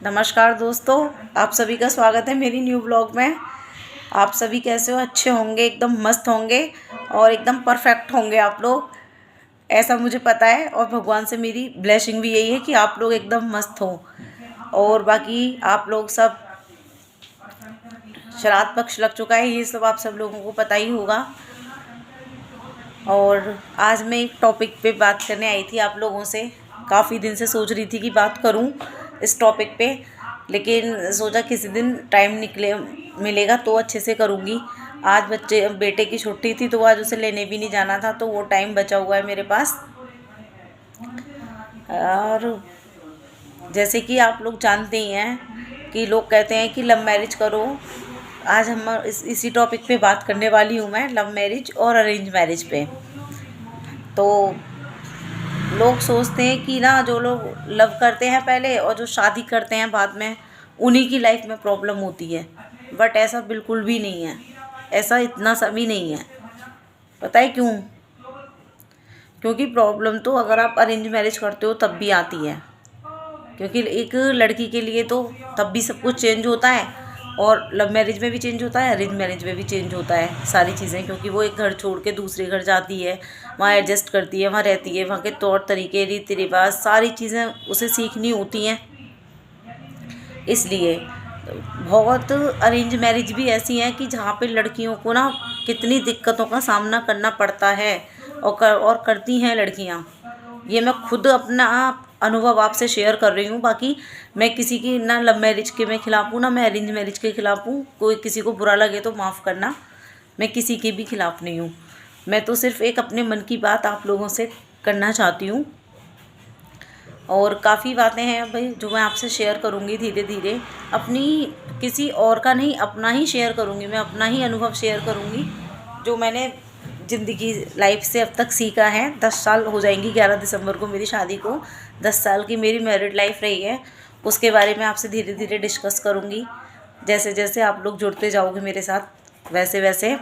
नमस्कार दोस्तों, आप सभी का स्वागत है मेरी न्यू ब्लॉग में। आप सभी कैसे हो? अच्छे होंगे, एकदम मस्त होंगे और एकदम परफेक्ट होंगे आप लोग, ऐसा मुझे पता है। और भगवान से मेरी ब्लेसिंग भी यही है कि आप लोग एकदम मस्त हो। और बाकी आप लोग सब, श्राद्ध पक्ष लग चुका है, ये सब आप सब लोगों को पता ही होगा। और आज मैं एक टॉपिक पे बात करने आई थी आप लोगों से। काफ़ी दिन से सोच रही थी कि बात करूं इस टॉपिक पे, लेकिन सोचा किसी दिन टाइम मिलेगा तो अच्छे से करूंगी। आज बेटे की छुट्टी थी तो आज उसे लेने भी नहीं जाना था, तो वो टाइम बचा हुआ है मेरे पास। और जैसे कि आप लोग जानते ही हैं कि लोग कहते हैं कि लव मैरिज करो। आज हम इसी टॉपिक पे बात करने वाली हूँ मैं, लव मैरिज और अरेंज मैरिज पे। तो लोग सोचते हैं कि ना, जो लोग लव करते हैं पहले और जो शादी करते हैं बाद में, उन्हीं की लाइफ में प्रॉब्लम होती है। बट ऐसा बिल्कुल भी नहीं है, ऐसा इतना सा भी नहीं है। पता है क्यों? क्योंकि प्रॉब्लम तो अगर आप अरेंज मैरिज करते हो तब भी आती है। क्योंकि एक लड़की के लिए तो तब भी सब कुछ चेंज होता है, और लव मैरिज में भी चेंज होता है, अरेंज मैरिज में भी चेंज होता है सारी चीज़ें। क्योंकि वो एक घर छोड़ के दूसरे घर जाती है, वहाँ एडजस्ट करती है, वहाँ रहती है, वहाँ के तौर तरीके, रीति रिवाज, सारी चीज़ें उसे सीखनी होती हैं। इसलिए बहुत अरेंज मैरिज भी ऐसी हैं कि जहाँ पे लड़कियों को ना कितनी दिक्कतों का सामना करना पड़ता है, और करती हैं लड़कियाँ। ये मैं खुद अपना अनुभव आपसे शेयर कर रही हूँ। बाकी मैं किसी की ना लव मैरिज के मैं खिलाफ हूँ, ना मैं अरेंज मैरिज के खिलाफ हूँ। कोई किसी को बुरा लगे तो माफ़ करना, मैं किसी के भी खिलाफ नहीं हूँ। मैं तो सिर्फ एक अपने मन की बात आप लोगों से करना चाहती हूँ। और काफ़ी बातें हैं भाई जो मैं आपसे शेयर करूँगी धीरे धीरे। अपनी, किसी और का नहीं, अपना ही शेयर करूँगी मैं, अपना ही अनुभव शेयर करूँगी जो मैंने ज़िंदगी लाइफ से अब तक सीखा है। 10 साल हो जाएंगी 11 दिसंबर को मेरी शादी को। 10 साल की मेरी मैरिड लाइफ रही है, उसके बारे में आपसे धीरे धीरे डिस्कस करूँगी। जैसे जैसे आप लोग जुड़ते जाओगे मेरे साथ, वैसे वैसे।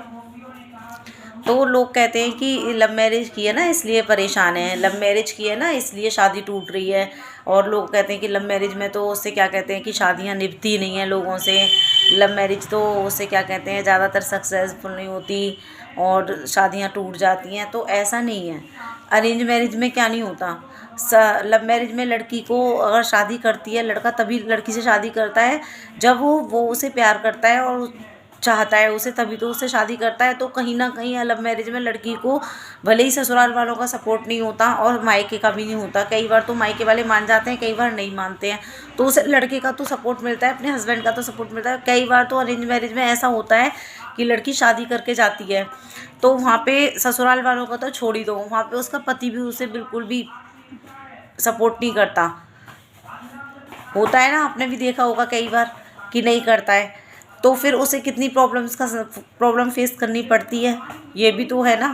तो लोग कहते हैं कि लव मैरिज की है ना इसलिए परेशान है, लव मैरिज की है ना इसलिए शादी टूट रही है। और लोग कहते हैं कि लव मैरिज में तो उससे क्या कहते हैं कि शादियां निभती नहीं हैं लोगों से। लव मैरिज तो उससे क्या कहते हैं, ज़्यादातर सक्सेसफुल नहीं होती और शादियां टूट जाती हैं। तो ऐसा नहीं है। अरेंज मैरिज में क्या नहीं होता। लव मैरिज में लड़की को अगर शादी करती है लड़का, तभी लड़की से शादी करता है जब वो उसे प्यार करता है और चाहता है उसे, तभी तो उससे शादी करता है। तो कहीं ना कहीं लव मैरिज में लड़की को भले ही ससुराल वालों का सपोर्ट नहीं होता और मायके का भी नहीं होता। कई बार तो मायके वाले मान जाते हैं, कई बार नहीं मानते हैं, तो उसे लड़के का तो सपोर्ट मिलता है, अपने हस्बैंड का तो सपोर्ट मिलता है। कई बार तो अरेंज मैरिज में ऐसा होता है कि लड़की शादी करके जाती है तो वहाँ पे ससुराल वालों का तो छोड़ ही दो, वहाँ पे उसका पति भी उसे बिल्कुल भी सपोर्ट नहीं करता। होता है ना, आपने भी देखा होगा कई बार कि नहीं करता है। तो फिर उसे कितनी प्रॉब्लम फेस करनी पड़ती है, ये भी तो है ना।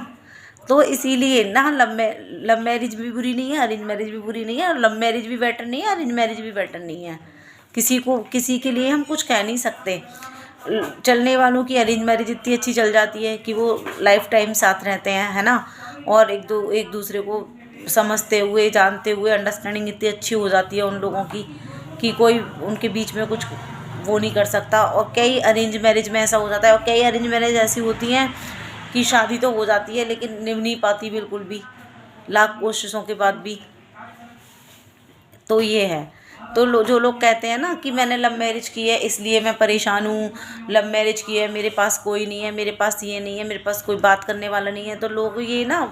तो इसीलिए ना लव मैरिज भी बुरी नहीं है, अरेंज मैरिज भी बुरी नहीं है, और लव मैरिज भी बेटर नहीं है, अरेंज मैरिज भी बेटर नहीं है। किसी के लिए हम कुछ कह नहीं सकते। चलने वालों की अरेंज मैरिज इतनी अच्छी चल जाती है कि वो लाइफ टाइम साथ रहते हैं, है ना। और एक दूसरे को समझते हुए, जानते हुए, अंडरस्टैंडिंग इतनी अच्छी हो जाती है उन लोगों की कि कोई उनके बीच में कुछ वो नहीं कर सकता। और कई अरेंज मैरिज में ऐसा हो जाता है, और कई अरेंज मैरिज ऐसी होती हैं कि शादी तो हो जाती है लेकिन निभ नहीं पाती बिल्कुल भी, लाख कोशिशों के बाद भी। तो ये है। तो जो लोग कहते हैं ना कि मैंने लव मैरिज की है इसलिए मैं परेशान हूँ, लव मैरिज की है, मेरे पास कोई नहीं है, मेरे पास ये नहीं है, मेरे पास कोई बात करने वाला नहीं है, तो लोग ये ना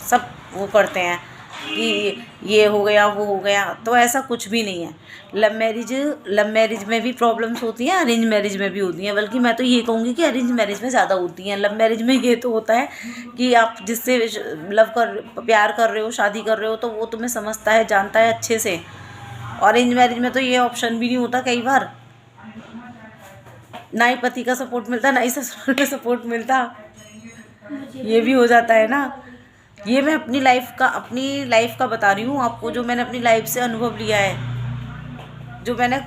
सब वो करते हैं कि ये हो गया वो हो गया। तो ऐसा कुछ भी नहीं है। लव मैरिज में भी प्रॉब्लम्स होती हैं, अरेंज मैरिज में भी होती हैं। बल्कि मैं तो ये कहूँगी कि अरेंज मैरिज में ज़्यादा होती हैं। लव मैरिज में ये तो होता है कि आप जिससे प्यार कर रहे हो, शादी कर रहे हो, तो वो तुम्हें समझता है, जानता है अच्छे से। अरेंज मैरिज में तो ये ऑप्शन भी नहीं होता कई बार, ना ही पति का सपोर्ट मिलता, ना ही ससुराल का सपोर्ट मिलता। ये भी हो जाता है ना। ये मैं अपनी लाइफ का बता रही हूँ आपको, जो मैंने अपनी लाइफ से अनुभव लिया है, जो मैंने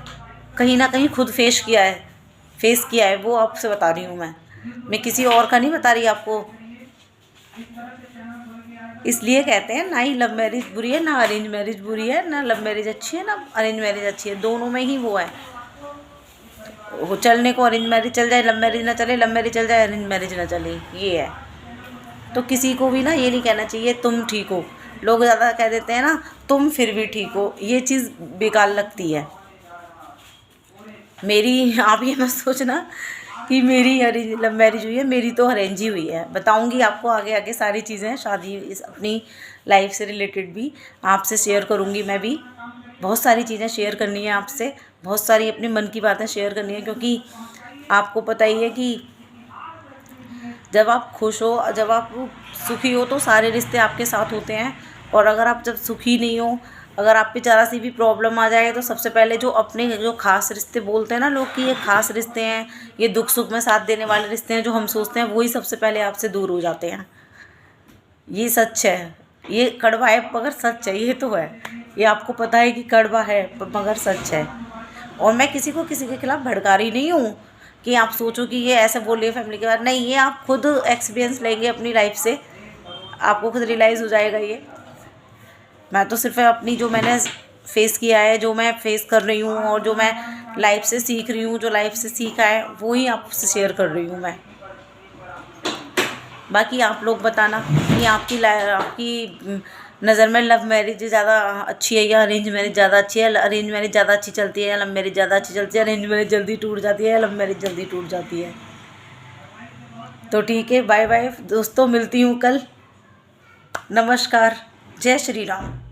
कहीं ना कहीं खुद फेस किया है, वो आपसे बता रही हूँ मैं किसी और का नहीं बता रही आपको। इसलिए कहते हैं ना ही लव मैरिज बुरी है, ना अरेंज मैरिज बुरी है, ना लव मैरिज अच्छी है, ना अरेंज मैरिज अच्छी है, दोनों में ही वो है। वो चलने को अरेंज मैरिज चल जाए, लव मैरिज ना चले, लव मैरिज चल जाए, अरेंज मैरिज ना चले, ये है। तो किसी को भी ना ये नहीं कहना चाहिए तुम ठीक हो। लोग ज़्यादा कह देते हैं ना तुम फिर भी ठीक हो, ये चीज़ बेकार लगती है। मेरी आप ये मत सोचना कि मेरी अरेंज लव मैरिज हुई है, मेरी तो अरेंज ही हुई है। बताऊंगी आपको आगे आगे सारी चीज़ें, शादी इस अपनी लाइफ से रिलेटेड भी आपसे शेयर करूंगी। मैं भी बहुत सारी चीज़ें शेयर करनी है आपसे, बहुत सारी अपने मन की बातें शेयर करनी है, क्योंकि आपको पता ही है कि जब आप खुश हो, जब आप सुखी हो तो सारे रिश्ते आपके साथ होते हैं। और अगर आप जब सुखी नहीं हो, अगर आप पे ज़रा सी भी प्रॉब्लम आ जाए, तो सबसे पहले जो अपने जो खास रिश्ते बोलते हैं ना लोग कि ये खास रिश्ते हैं, ये दुख सुख में साथ देने वाले रिश्ते हैं, जो हम सोचते हैं वही सबसे पहले आपसे दूर हो जाते हैं। ये सच है, ये कड़वा है मगर सच है, ये तो है। ये आपको पता है कि कड़वा है मगर सच है। और मैं किसी को किसी के खिलाफ भड़का रही नहीं हूँ कि आप सोचो कि ये ऐसे बोल रही है फैमिली के बारे, नहीं, ये आप खुद एक्सपीरियंस लेंगे अपनी लाइफ से, आपको खुद रियलाइज़ हो जाएगा ये। मैं तो सिर्फ अपनी जो मैंने फेस किया है, जो मैं फेस कर रही हूँ, और जो मैं लाइफ से सीख रही हूँ, जो लाइफ से सीखा है वो ही आपसे शेयर कर रही हूँ मैं। बाकी आप लोग बताना कि आपकी नज़र में लव मैरिज ज़्यादा अच्छी है या अरेंज मैरिज ज़्यादा अच्छी है। अरेंज मैरिज ज़्यादा अच्छी चलती है या लव मैरिज ज़्यादा अच्छी चलती है। अरेंज मैरिज जल्दी टूट जाती है या लव मैरिज जल्दी टूट जाती है। तो ठीक है, बाय बाय दोस्तों, मिलती हूँ कल। नमस्कार, जय श्री राम।